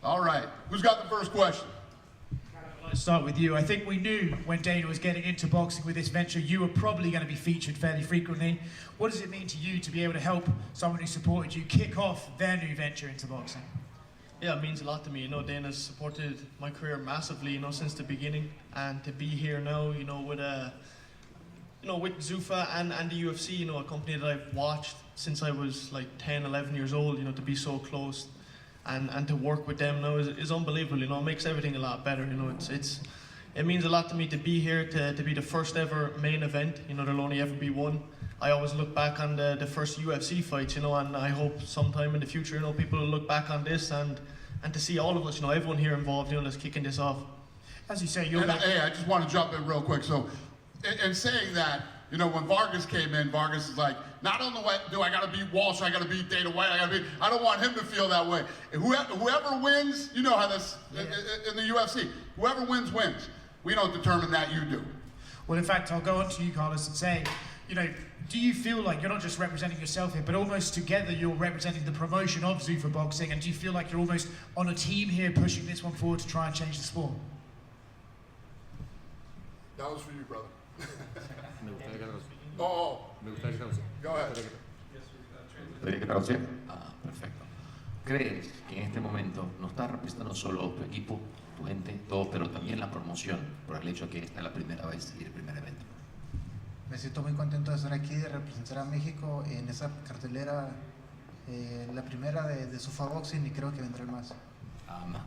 All right, who's got the first question? Let's start with you. I think we knew when Dana was getting into boxing with this venture, you were probably going to be featured fairly frequently. What does it mean to you to be able to help someone who supported you kick off their new venture into boxing? Yeah, it means a lot to me. Dana's supported my career massively, since the beginning, and to be here now, with Zuffa and the UFC, a company that I've watched since I was like 10, 11 years old, to be so close and to work with them now is unbelievable. It makes everything a lot better. It means a lot to me to be here, to be the first ever main event. There'll only ever be one. I always look back on the first UFC fights, and I hope sometime in the future, people will look back on this and to see all of us, everyone here involved, that's kicking this off. As you say, Hey, I just want to jump in real quick. So, in saying that, when Vargas came in, Vargas is like, not only do I got to beat Walsh, I got to beat Dana White, I don't want him to feel that way. And whoever wins, you know how this, in the UFC, whoever wins, wins. We don't determine that, you do. Well, in fact, I'll go on to you, Carlos, and say, do you feel like you're not just representing yourself here, but almost together you're representing the promotion of Zuffa Boxing, and do you feel like you're almost on a team here pushing this one forward to try and change the sport? That was for you, brother. Go ahead. Perfecto. ¿Crees que en este momento no estás representando solo tu equipo, tu gente, todo, pero también la promoción por el hecho de que esta es la primera vez y el primer evento? Me siento muy contento de estar aquí, de representar a México en esa cartelera, la primera de Zuffa Boxing, y creo que vendrán más.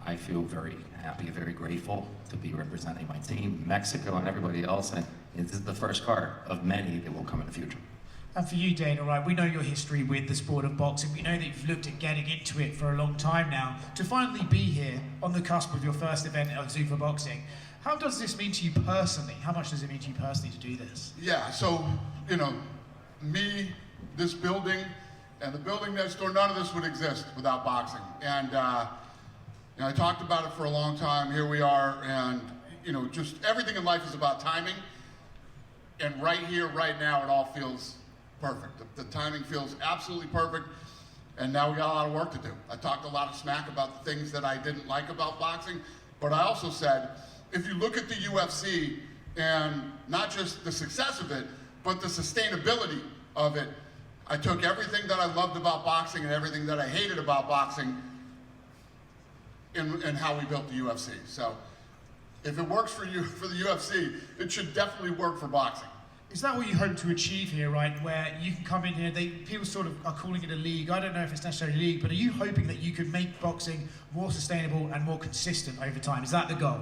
I feel very happy, very grateful to be representing my team, Mexico, and everybody else, and this is the first card of many that will come in the future. And for you, Dana, right, we know your history with the sport of boxing. We know that you've looked at getting into it for a long time now. To finally be here on the cusp of your first event of Zuffa Boxing, how does this mean to you personally? How much does it mean to you personally to do this? Yeah, so, me, this building, and the building next door, none of this would exist without boxing. And, I talked about it for a long time. Here we are, and, just everything in life is about timing. And right here, right now, it all feels perfect. The timing feels absolutely perfect, and now we got a lot of work to do. I talked a lot of smack about the things that I didn't like about boxing, but I also said, if you look at the UFC and not just the success of it, but the sustainability of it, I took everything that I loved about boxing and everything that I hated about boxing in how we built the UFC. So if it works for you, for the UFC, it should definitely work for boxing. Is that what you hope to achieve here, right? Where you can come in here, people sort of are calling it a league. I don't know if it's necessarily a league, but are you hoping that you can make boxing more sustainable and more consistent over time? Is that the goal?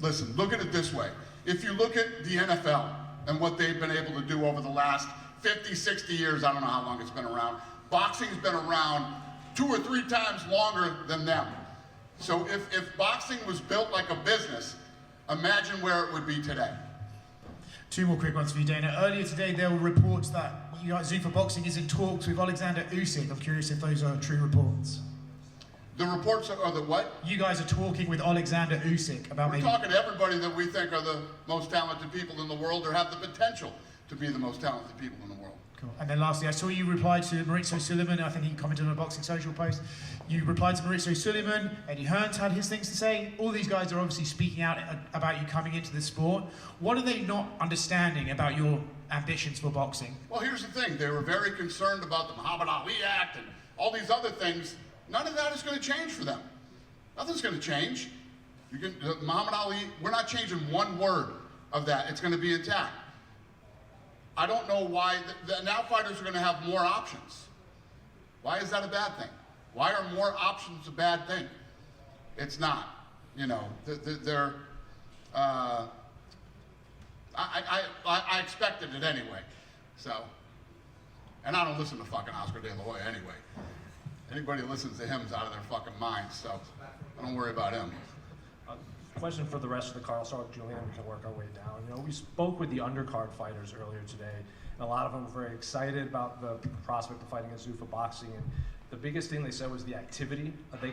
Listen, look at it this way. If you look at the NFL and what they've been able to do over the last 50, 60 years, I don't know how long it's been around, boxing's been around 2 or 3 times longer than them. So if boxing was built like a business, imagine where it would be today. 2 more quick ones for you, Dana. Earlier today, there were reports that Zuffa Boxing is in talks with Alexander Usyk. I'm curious if those are true reports. The reports are the what? You guys are talking with Alexander Usyk about We're talking to everybody that we think are the most talented people in the world or have the potential to be the most talented people in the world. Cool. And then lastly, I saw you reply to Maurizio Sullivan. I think he commented on a Boxing Social post. You replied to Maurizio Sullivan. Eddie Hearns had his things to say. All these guys are obviously speaking out about you coming into the sport. What are they not understanding about your ambitions for boxing? Well, here's the thing. They were very concerned about the Muhammad Ali Act and all these other things. None of that is going to change for them. Nothing's going to change. Muhammad Ali, we're not changing one word of that. It's going to be intact. I don't know why now fighters are going to have more options. Why is that a bad thing? Why are more options a bad thing? It's not. I expected it anyway. So, and I don't listen to fucking Oscar De La Hoya anyway. Anybody who listens to him is out of their fucking minds, so I don't worry about him. Question for the rest of the card. I'll start with Julian, we can work our way down. We spoke with the undercard fighters earlier today, and a lot of them were very excited about the prospect of fighting at Zuffa Boxing, and the biggest thing they said was the activity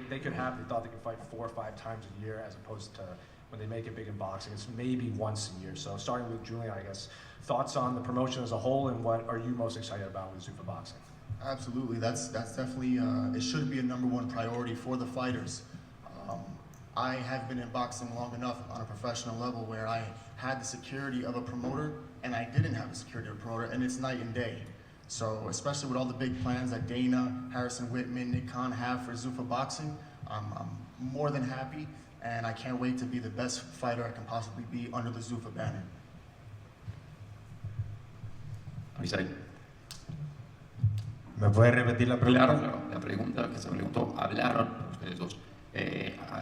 they could have. They thought they could fight 4 or 5 times a year, as opposed to when they make it big in boxing, it's maybe once a year. So starting with Julian, I guess, thoughts on the promotion as a whole, and what are you most excited about with Zuffa Boxing? Absolutely, that's definitely, it should be a #1 priority for the fighters. I have been in boxing long enough on a professional level where I had the security of a promoter and I didn't have the security of a promoter, and it's night and day. So especially with all the big plans that Dana, Harrison Whitman, Nick Khan have for Zuffa Boxing, I'm more than happy, and I can't wait to be the best fighter I can possibly be under the Zuffa banner. Misael. ¿Me puede repetir la pregunta? Claro, claro. La pregunta que se preguntó, hablaron ustedes dos.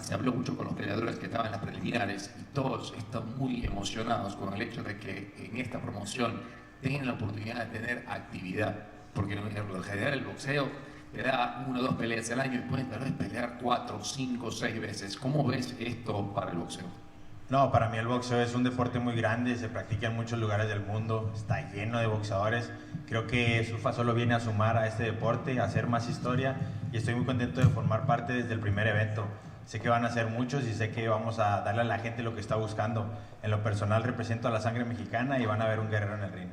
Se habló mucho con los peleadores que estaban en las preliminares y todos están muy emocionados con el hecho de que en esta promoción tengan la oportunidad de tener actividad, porque en general el boxeo te da 1 o 2 peleas al año y pueden tal vez pelear 4, 5, 6 veces. ¿Cómo ves esto para el boxeo? No, para mí el boxeo es un deporte muy grande, se practica en muchos lugares del mundo, está lleno de boxeadores. Creo que Zuffa solo viene a sumar a este deporte, a hacer más historia, y estoy muy contento de formar parte desde el primer evento. Sé que van a ser muchos y sé que vamos a darle a la gente lo que está buscando. En lo personal represento a la sangre mexicana y van a ver un guerrero en el ring.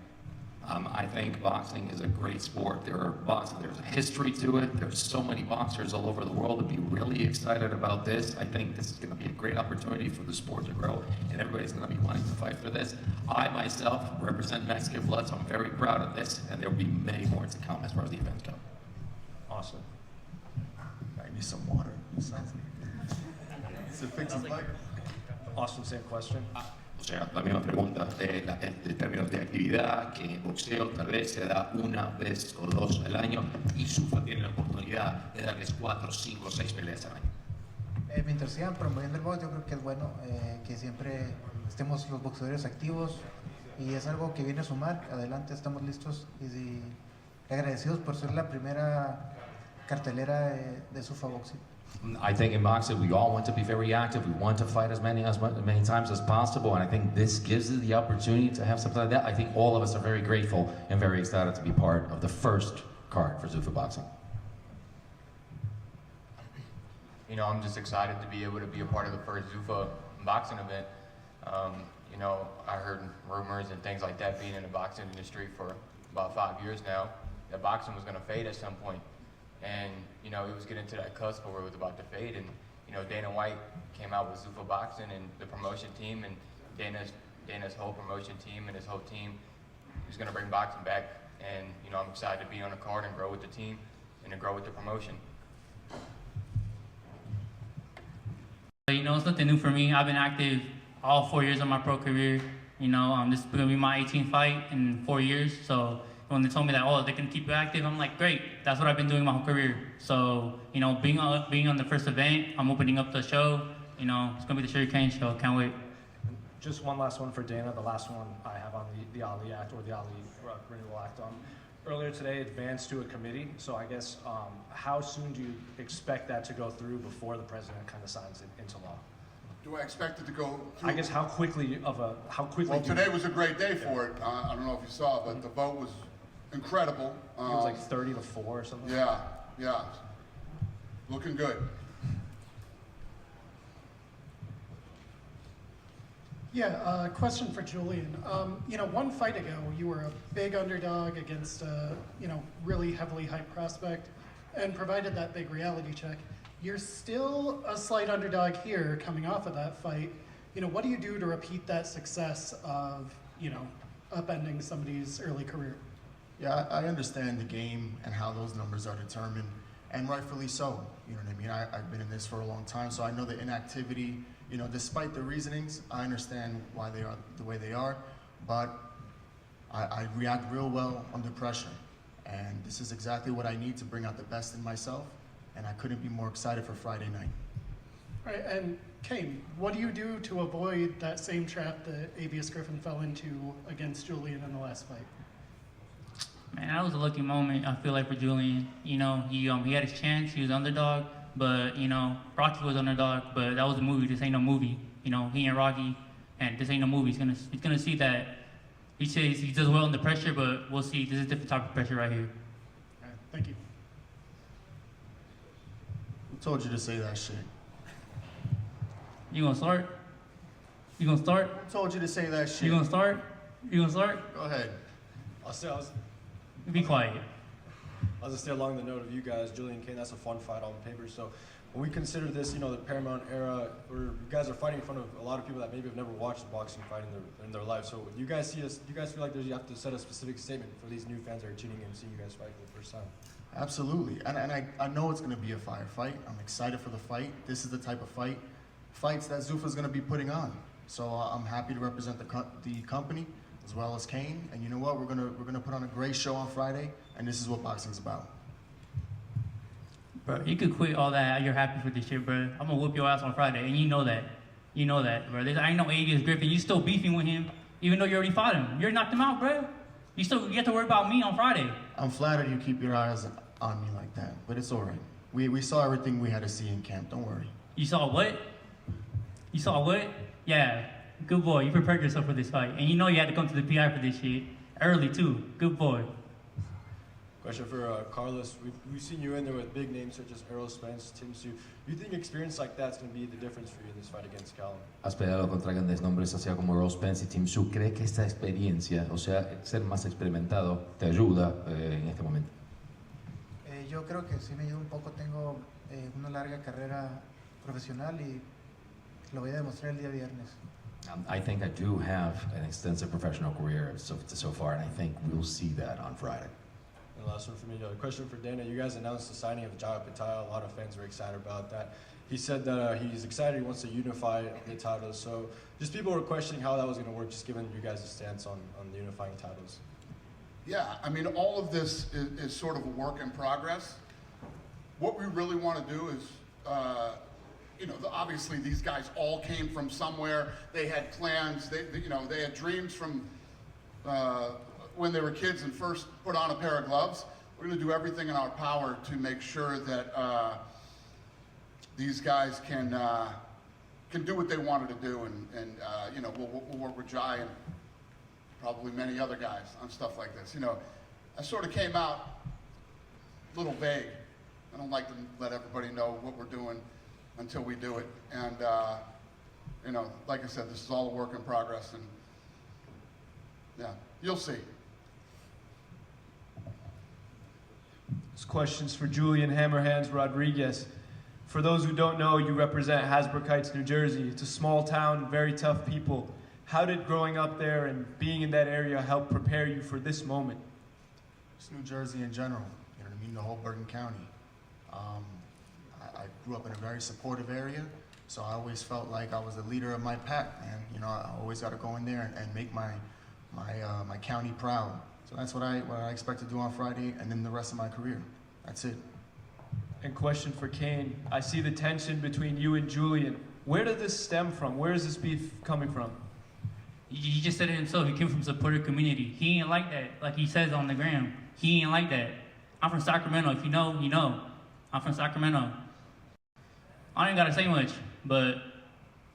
I think boxing is a great sport. There's a history to it. There's so many boxers all over the world to be really excited about this. I think this is going to be a great opportunity for the sport to grow, and everybody's going to be wanting to fight for this. I myself represent Mexican blood, so I'm very proud of this, and there will be many more to come as far as the events go. Awesome. I need some water. So fix his mic. Austin, same question. O sea, la misma pregunta de términos de actividad, que en boxeo tal vez se da 1 vez o 2 al año y Zuffa tiene la oportunidad de darles 4, 5, 6 peleas al año. Mientras sigan promoviendo el box, yo creo que es bueno que siempre estemos los boxeadores activos y es algo que viene a sumar. Adelante, estamos listos y agradecidos por ser la primera cartelera de Zuffa Boxing. I think in boxing we all want to be very active. We want to fight as many times as possible, and I think this gives us the opportunity to have something like that. I think all of us are very grateful and very excited to be part of the first card for Zuffa Boxing. You know, I'm just excited to be able to be a part of the first Zuffa boxing event. You know, I heard rumors and things like that being in the boxing industry for about 5 years now, that boxing was going to fade at some point. And, you know, it was getting to that cusp where it was about to fade. And, you know, Dana White came out with Zuffa Boxing and the promotion team, and Dana's whole promotion team and his whole team is going to bring boxing back. And, you know, I'm excited to be on the card and grow with the team and to grow with the promotion. You know, it's nothing new for me. I've been active all 4 years of my pro career. You know, this is going to be my 18th fight in 4 years. So when they told me that, oh, they can keep you active, I'm like, great. That's what I've been doing my whole career. So, you know, being on the first event, I'm opening up the show. You know, it's going to be the Sherry Kane show. Can't wait. Just one last one for Dana, the last one I have on the Ali Act or the Ali Renewal Act. Earlier today, advanced to a committee. So I guess, how soon do you expect that to go through before the president kind of signs it into law? Do I expect it to go through? I guess how quickly? Well, today was a great day for it. I don't know if you saw, but the vote was incredible. It was like 30 to 4 or something. Yeah. Looking good. Yeah, question for Julian. You know, one fight ago, you were a big underdog against a, you know, really heavily hyped prospect and provided that big reality check. You're still a slight underdog here coming off of that fight. You know, what do you do to repeat that success of, you know, upending somebody's early career? Yeah, I understand the game and how those numbers are determined, and rightfully so. You know what I mean? I've been in this for a long time, so I know the inactivity. You know, despite the reasonings, I understand why they are the way they are, but I react real well under pressure, and this is exactly what I need to bring out the best in myself, and I couldn't be more excited for Friday night. All right, and Kane, what do you do to avoid that same trap that Avius Griffin fell into against Julian in the last fight? Man, that was a lucky moment, I feel like, for Julian. You know, he had his chance, he was underdog, but, you know, Rocky was underdog, but that was a movie, this ain't no movie. You know, he and Rocky, and this ain't no movie. He's gonna see that he says he does well under pressure, but we'll see, this is a different type of pressure right here. All right, thank you. Who told you to say that shit? You gonna start? You gonna start? Who told you to say that shit? You gonna start? You gonna start? Go ahead. Be quiet. I'll just stay along the note of you guys. Julian Kane, that's a fun fight on paper. So when we consider this, you know, the Paramount era, where you guys are fighting in front of a lot of people that maybe have never watched a boxing fight in their life. So you guys see this, you guys feel like you have to set a specific statement for these new fans that are tuning in and seeing you guys fight for the first time? Absolutely, and I know it's going to be a firefight. I'm excited for the fight. This is the type of fights that Zuffa is going to be putting on. So I'm happy to represent the company as well as Kane. And you know what? We're gonna put on a great show on Friday, and this is what boxing's about. Bro, you could quit all that. You're happy for this shit, bro. I'm gonna whoop your ass on Friday, and you know that. You know that, bro. I ain't no alias Griffin. You still beefing with him, even though you already fought him. You already knocked him out, bro. You have to worry about me on Friday. I'm flattered you keep your eyes on me like that, but it's all right. We saw everything we had to see in camp. Don't worry. You saw what? You saw what? Yeah, good boy. You prepared yourself for this fight, and you know you had to come to the PI for this shit early too. Good boy. Question for Carlos. We've seen you in there with big names such as Errol Spence, Tim Tszyu. Do you think experience like that's going to be the difference for you in this fight against Callum? Has peleado contra grandes nombres, así como Errol Spence y Tim Tszyu. ¿Cree que esta experiencia, o sea, ser más experimentado, te ayuda en este momento? Yo creo que sí me ayuda un poco. Tengo una larga carrera profesional y lo voy a demostrar el día viernes. I think I do have an extensive professional career so far, and I think we'll see that on Friday. And the last one for me, a question for Dana. You guys announced the signing of Jaya Patel. A lot of fans were excited about that. He said that he's excited, he wants to unify the titles. So just people were questioning how that was going to work, just given you guys' stance on the unifying titles. Yeah, I mean, all of this is sort of a work in progress. What we really want to do is, you know, obviously these guys all came from somewhere. They had plans. They had dreams from when they were kids and first put on a pair of gloves. We're going to do everything in our power to make sure that these guys can do what they wanted to do, and you know, we'll work with Jai and probably many other guys on stuff like this. You know, I sort of came out a little vague. I don't like to let everybody know what we're doing until we do it. And, you know, like I said, this is all a work in progress, and yeah, you'll see. This question's for Julian Hammerhands Rodriguez. For those who don't know, you represent Hasbrook Heights, New Jersey. It's a small town, very tough people. How did growing up there and being in that area help prepare you for this moment? It's New Jersey in general, you know what I mean, the whole Bergen County. I grew up in a very supportive area, so I always felt like I was the leader of my pack, man. You know, I always got to go in there and make my county proud. So that's what I expect to do on Friday and then the rest of my career. That's it. And question for Kane. I see the tension between you and Julian. Where did this stem from? Where is this beef coming from? He just said it himself. He came from supporter community. He ain't like that, like he says on the gram. He ain't like that. I'm from Sacramento. If you know, you know. I'm from Sacramento. I ain't gotta say much, but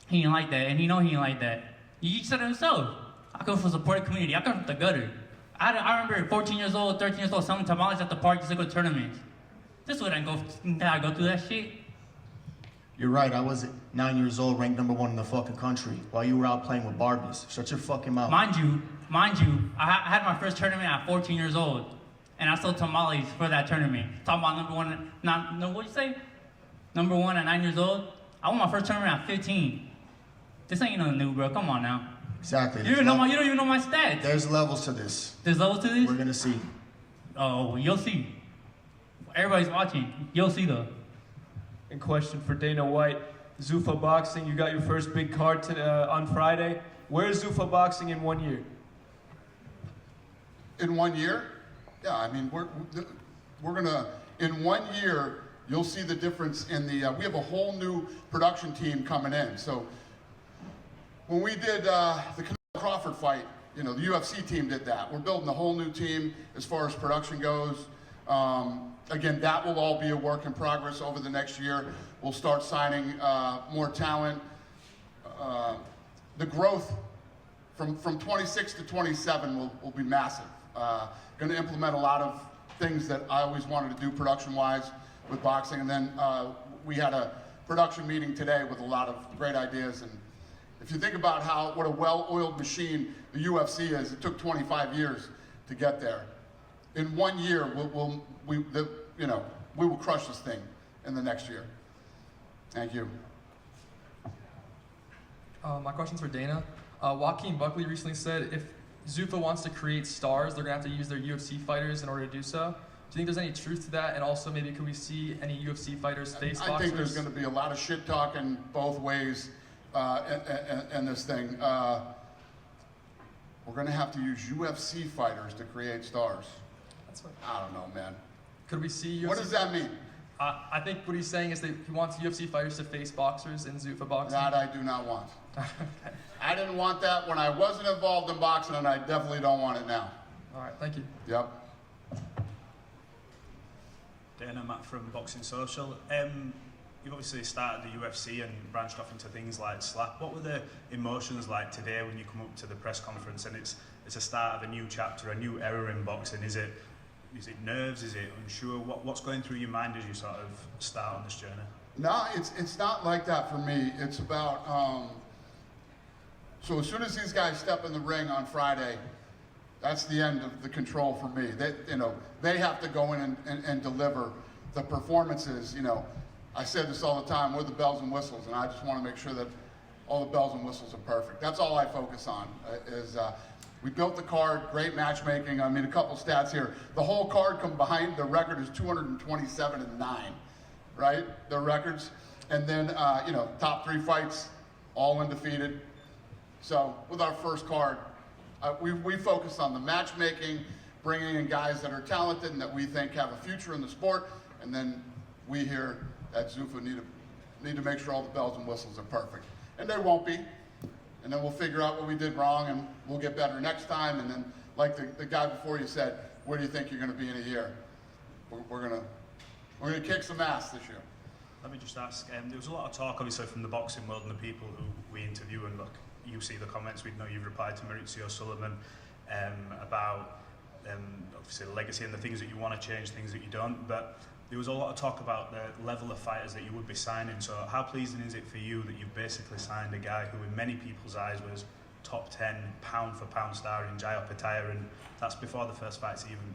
he ain't like that, and he know he ain't like that. He said it himself. I come from supporter community. I come from the gutter. I remember 14 years old, 13 years old, selling tamales at the park just to go to tournaments. This way I go through that shit. You're right, I was 9 years old, ranked #1 in the fucking country, while you were out playing with Barbies. Shut your fucking mouth. Mind you, I had my first tournament at 14 years old, and I sold tamales for that tournament. Talking about what'd you say? #1 at 9 years old. I won my first tournament at 15. This ain't nothing new, bro. Come on now. Exactly. You don't even know my stats. There's levels to this. There's levels to this? We're gonna see. Oh, you'll see. Everybody's watching. You'll see though. And question for Dana White. Zuffa Boxing, you got your first big card on Friday. Where is Zuffa Boxing in 1 year? In 1 year? Yeah, I mean, we're gonna, in 1 year, you'll see the difference in the, we have a whole new production team coming in. So when we did the Canelo Crawford fight, you know, the UFC team did that. We're building a whole new team as far as production goes. Again, that will all be a work in progress over the next year. We'll start signing more talent. The growth from 26 to 27 will be massive. Going to implement a lot of things that I always wanted to do production-wise with boxing. And then we had a production meeting today with a lot of great ideas. And if you think about what a well-oiled machine the UFC is, it took 25 years to get there. In 1 year, we will crush this thing in the next year. Thank you. My question's for Dana. Joaquin Buckley recently said if Zuffa wants to create stars, they're going to have to use their UFC fighters in order to do so. Do you think there's any truth to that? And also, maybe could we see any UFC fighters face boxers? I think there's going to be a lot of shit talking both ways in this thing. We're going to have to use UFC fighters to create stars. That's what, I don't know, man. could we see UFC? What does that mean? I think what he's saying is that he wants UFC fighters to face boxers in Zuffa Boxing. That I do not want. Okay. I didn't want that when I wasn't involved in boxing, and I definitely don't want it now. All right, thank you. Yep. Dana, Matt from Boxing Social. You've obviously started the UFC and branched off into things like slap. What were the emotions like today when you come up to the press conference and it's a start of a new chapter, a new era in boxing? Is it nerves? Is it unsure? What's going through your mind as you sort of start on this journey? No, it's not like that for me. It's about, so as soon as these guys step in the ring on Friday, that's the end of the control for me. They have to go in and deliver the performances. I say this all the time, we're the bells and whistles, and I just want to make sure that all the bells and whistles are perfect. That's all I focus on, we built the card, great matchmaking. I mean, a couple stats here. The whole card behind the record is 227-9, right? The records. And then, top 3 fights, all undefeated. So with our first card, we focus on the matchmaking, bringing in guys that are talented and that we think have a future in the sport. And then we here at Zuffa need to make sure all the bells and whistles are perfect. And they won't be. And then we'll figure out what we did wrong and we'll get better next time. And then, like the guy before you said, where do you think you're going to be in a year? We're gonna kick some ass this year. Let me just ask, there was a lot of talk obviously from the boxing world and the people who we interview, and look, you see the comments, we know you've replied to Maurizio Sullivan about obviously the legacy and the things that you want to change, things that you don't, but there was a lot of talk about the level of fighters that you would be signing. So how pleasing is it for you that you've basically signed a guy who in many people's eyes was top 10 pound for pound star in Jai Opetaia, and that's before the first fight's even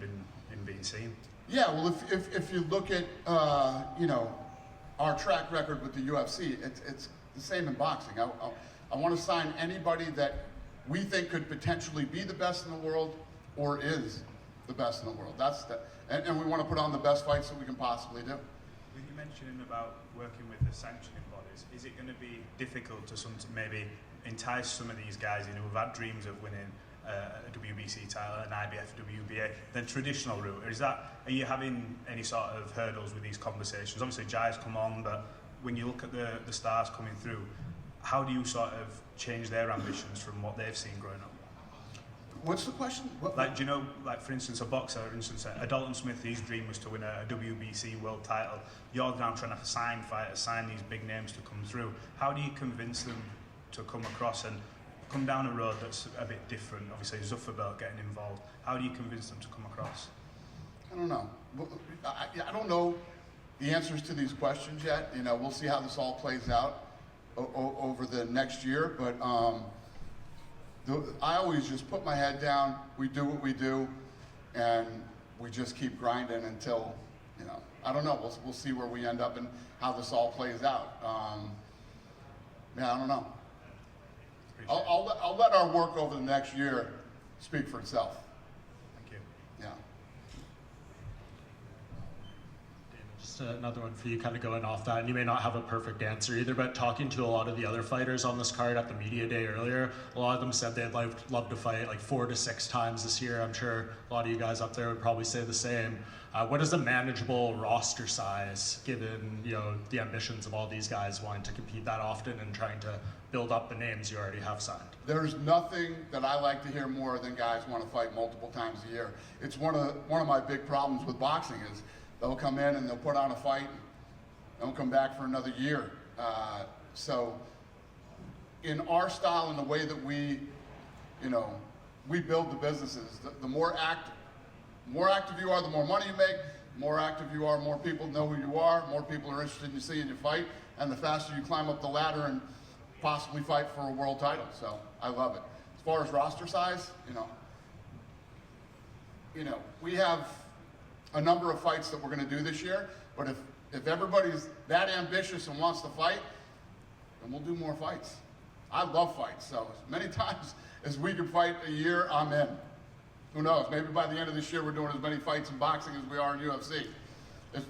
been seen? Yeah, well, if you look at our track record with the UFC, it's the same in boxing. I want to sign anybody that we think could potentially be the best in the world or is the best in the world. And we want to put on the best fights that we can possibly do. With you mentioning about working with the sanctioning bodies, is it going to be difficult to maybe entice some of these guys in who have had dreams of winning a WBC title, an IBF, WBA, the traditional route? Or are you having any sort of hurdles with these conversations? Obviously Jai's come on, but when you look at the stars coming through, how do you sort of change their ambitions from what they've seen growing up? What's the question? Like, do you know, like for instance, a boxer, for instance, a Dalton Smith, his dream was to win a WBC world title. You're now trying to sign fighters, sign these big names to come through. How do you convince them to come across and come down a road that's a bit different? Obviously, Zuffa belt getting involved. How do you convince them to come across? I don't know. I don't know the answers to these questions yet. We'll see how this all plays out over the next year, but I always just put my head down, we do what we do, and we just keep grinding until, I don't know, we'll see where we end up and how this all plays out. I don't know. I'll let our work over the next year speak for itself. Thank you. Yeah. Just another one for you, kind of going off that, and you may not have a perfect answer either, but talking to a lot of the other fighters on this card at the media day earlier, a lot of them said they'd love to fight like 4 to 6 times this year. I'm sure a lot of you guys up there would probably say the same. What is a manageable roster size, given the ambitions of all these guys wanting to compete that often and trying to build up the names you already have signed? There's nothing that I like to hear more than guys want to fight multiple times a year. It's one of my big problems with boxing is they'll come in and they'll put on a fight, don't come back for another year. So in our style and the way that we build the businesses, the more active you are, the more money you make. The more active you are, more people know who you are, more people are interested in seeing you fight, and the faster you climb up the ladder and possibly fight for a world title. So I love it. As far as roster size, we have a number of fights that we're going to do this year, but if everybody's that ambitious and wants to fight, then we'll do more fights. I love fights, so as many times as we can fight a year, I'm in. Who knows? Maybe by the end of this year, we're doing as many fights in boxing as we are in UFC.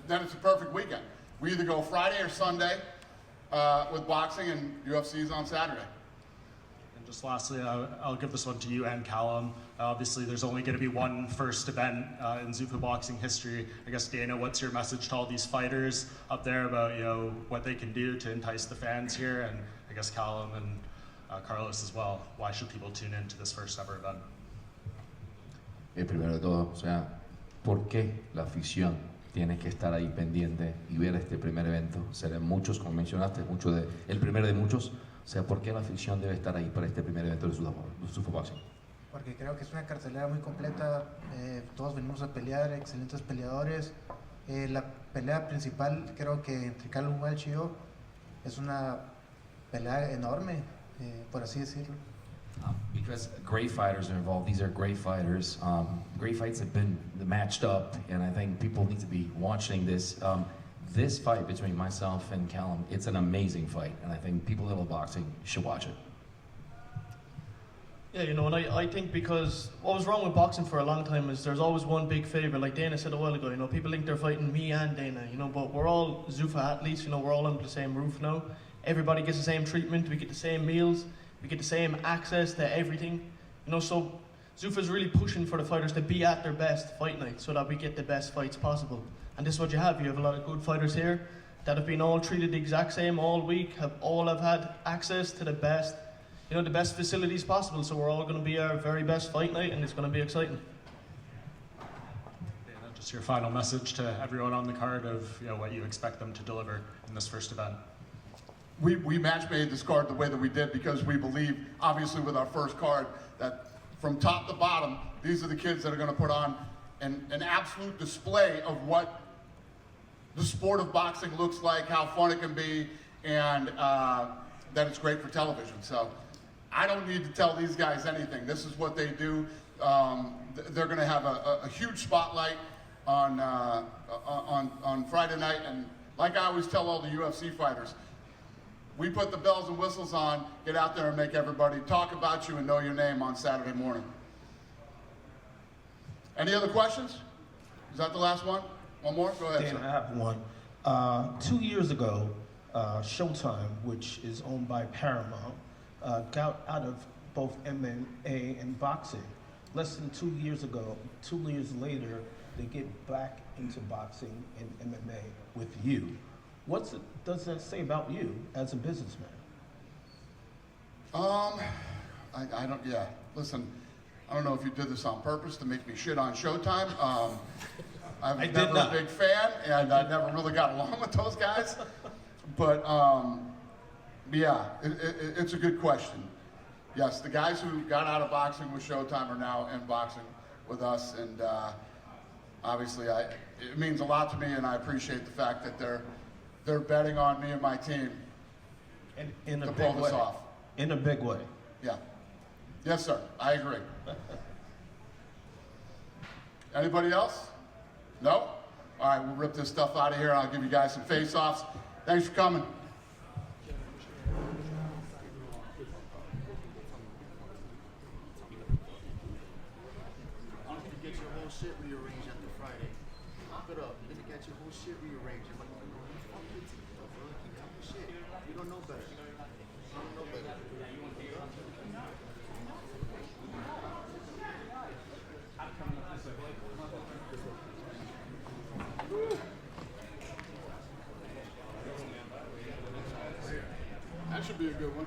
Then it's a perfect weekend. We either go Friday or Sunday with boxing, and UFC's on Saturday. And just lastly, I'll give this one to you and Callum. Obviously, there's only going to be one first event in Zuffa Boxing history. I guess, Dana, what's your message to all these fighters up there about, you know, what they can do to entice the fans here? And I guess Callum and Carlos as well. Why should people tune in to this first ever event? Primero de todo, o sea, ¿por qué la afición tiene que estar ahí pendiente y ver este primer evento? Serán muchos, como mencionaste, el primero de muchos. O sea, ¿por qué la afición debe estar ahí para este primer evento de Zuffa Boxing? Porque creo que es una cartelera muy completa, todos venimos a pelear, excelentes peleadores. La pelea principal, creo que entre Callum Welch y yo, es una pelea enorme, por así decirlo. Because great fighters are involved. These are great fighters. Great fights have been matched up, and I think people need to be watching this. This fight between myself and Callum, it's an amazing fight, and I think people that love boxing should watch it. Yeah, you know, and I think because what was wrong with boxing for a long time is there's always one big favourite. Like Dana said a while ago, you know, people think they're fighting me and Dana, you know, but we're all Zuffa athletes, you know, we're all under the same roof now. Everybody gets the same treatment, we get the same meals, we get the same access to everything. You know, so Zuffa's really pushing for the fighters to be at their best fight night so that we get the best fights possible. And this is what you have. You have a lot of good fighters here that have been all treated the exact same all week, have had access to the best, you know, the best facilities possible. So we're all going to be our very best fight night, and it's going to be exciting. Dana, just your final message to everyone on the card of, you know, what you expect them to deliver in this first event. We match made this card the way that we did because we believe, obviously with our first card, that from top to bottom, these are the kids that are going to put on an absolute display of what the sport of boxing looks like, how fun it can be, and that it's great for television. So I don't need to tell these guys anything. This is what they do. They're going to have a huge spotlight on Friday night, and like I always tell all the UFC fighters, we put the bells and whistles on, get out there and make everybody talk about you and know your name on Saturday morning. Any other questions? Is that the last one? One more? Go ahead, Dan, sir. I have one. 2 years ago, Showtime, which is owned by Paramount, got out of both MMA and boxing. Less than 2 years ago, 2 years later, they get back into boxing and MMA with you. What does that say about you as a businessman? I don't, yeah, listen, I don't know if you did this on purpose to make me shit on Showtime. I'm never a big fan, and I never really got along with those guys. But yeah, it's a good question. Yes, the guys who got out of boxing with Showtime are now in boxing with us, and obviously it means a lot to me, and I appreciate the fact that they're betting on me and my team to pull this off. In a big way. Yeah. Yes, sir. I agree. Anybody else? No? All right, we'll rip this stuff out of here. I'll give you guys some face-offs. Thanks for coming. Get your whole shit rearranged after Friday. Look it up. You're gonna get your whole shit rearranged. You're like, fuck your teeth, bro. Keep talking shit. You don't know better. You don't know better. That should be a good one.